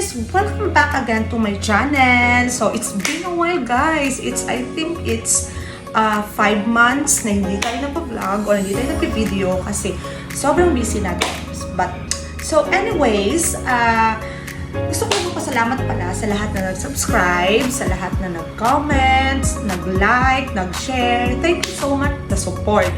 guys! Welcome back again to my channel. So, it's been a while guys. I think it's 5 months na hindi tayo nagpa-vlog or hindi tayo nagpa-video kasi sobrang busy natin. So anyways, gusto ko magpasalamat pala sa lahat na nag-subscribe, sa lahat na nag-comments, nag-like, nag-share. Thank you so much the support.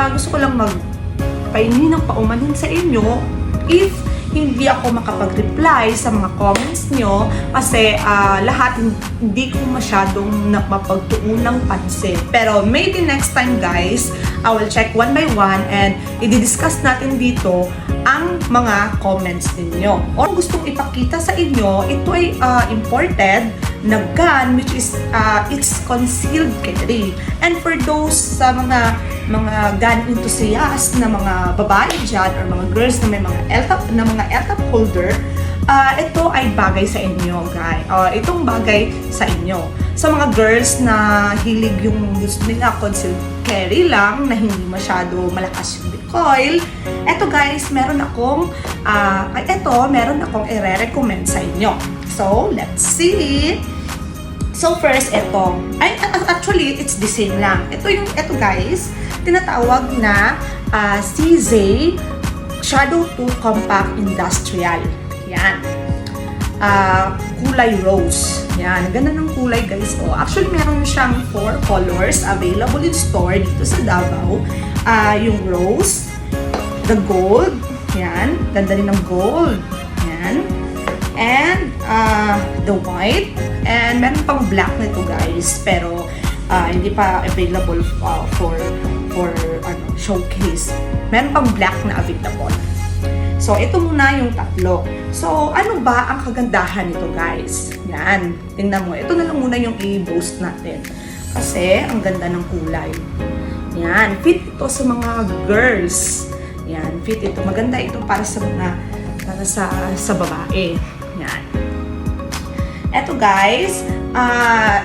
Gusto ko lang magpahingi ng paumanhin sa inyo if hindi ako makapag-reply sa mga comments nyo kasi lahat hindi ko masyadong mapagtuunang pansin. Pero maybe next time guys, I will check one by one and i-discuss natin dito ang mga comments ninyo. O gustong ipakita sa inyo, ito ay imported na gun which is it's concealed carry. And for those sa mga gun enthusiast na mga babae dyan or mga girls na may mga LTAP holder, ito ay bagay sa inyo guys. Itong bagay sa inyo. Sa mga girls na hilig yung gusto nila concealed carry lang, na hindi masyado malakas yung recoil, eto guys, meron akong i-recommend sa inyo. So, let's see. So, first, actually, it's the same lang. Ito guys, tinatawag na CZ Shadow 2 Compact Industrial. Yan. Kulay rose. Yan. Ganda ng kulay guys. Actually, meron siyang 4 colors available in store dito sa Davao. Yung rose, the gold. Yan. Ganda rin ng gold. Yan. And the white. And meron pang black nito guys. Pero hindi pa available for showcase. Meron pang black na available. So, ito muna yung tatlo. So, ano ba ang kagandahan nito guys? Yan. Tingnan mo. Ito na lang muna yung i-boast natin. Kasi, ang ganda ng kulay. Yan. Fit ito sa mga girls. Yan. Fit ito. Maganda ito para sa babae. Yan. Ito guys,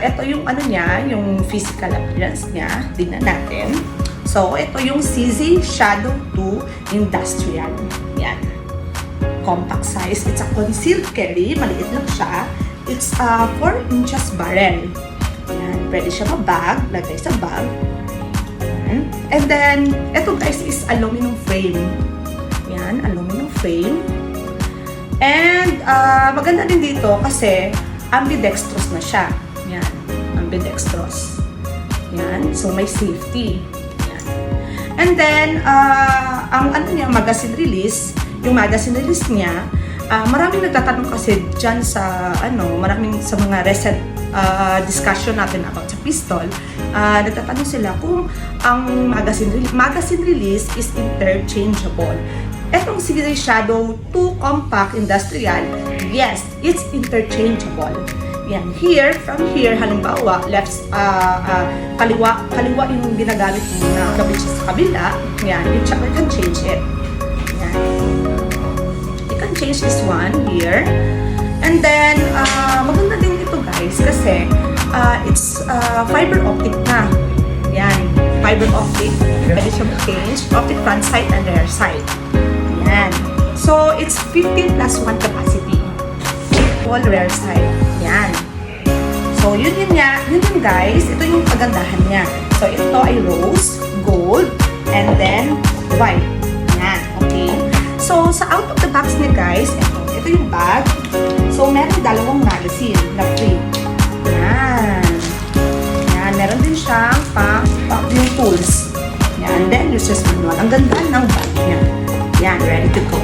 ito yung yung physical appearance niya. Tingnan natin. So, ito yung CZ Shadow 2 Industrial. Yan. Compact size. It's a concealed carry. Maliit lang siya. It's 4 inches barrel. Yan. Pwede siya ma-bag. Lagay sa bag. Yan. And then, ito guys is aluminum frame. Yan. Aluminum frame. And, maganda din dito kasi ambidextrous na siya. Yan. Ambidextrous. Yan. So, may safety. Yan. And then, ang magazine release, yung magazine release niya, maraming nagtatanong kasi dyan sa, maraming sa mga recent discussion natin about sa pistol, nagtatanong sila kung ang magazine release is interchangeable. Etong CZ Shadow 2 Compact Industrial, yes, it's interchangeable. Yan, from here, halimbawa, kaliwa yung ginagamit mo na kabit siya sa kabila. Yan, you can change it. Yan. You can change this one here. And then, maganda din ito guys, kasi it's fiber optic na. Yan, fiber optic. Pwede siya mag-change. Optic front side and rear side. Yan. So, it's 15+1 capacity. All rear side. Yan. So, yun guys. Ito yung kagandahan niya. So, ito ay rose, gold, and then white. Yan. Okay. So, sa out of the box niya guys, ito yung bag. So, meron dalawang magazine na free. Yan. Yan. Meron din siyang yung tools. Yan. Then, user's manual. Ang ganda ng bag niya. Yan. Ready to go.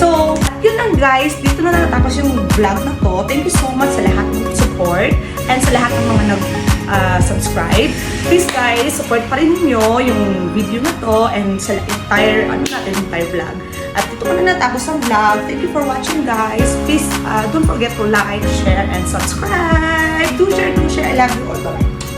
So, yun lang guys. Dito na natapos yung vlog na to. Thank you so much sa lahat ng support and sa lahat ng mga nag-subscribe. Please guys, support pa rin niyo yung video na to and sa entire vlog. At dito ko na natapos ang vlog. Thank you for watching guys. Please don't forget to like, share, and subscribe. Do share. I love you all. Bye-bye.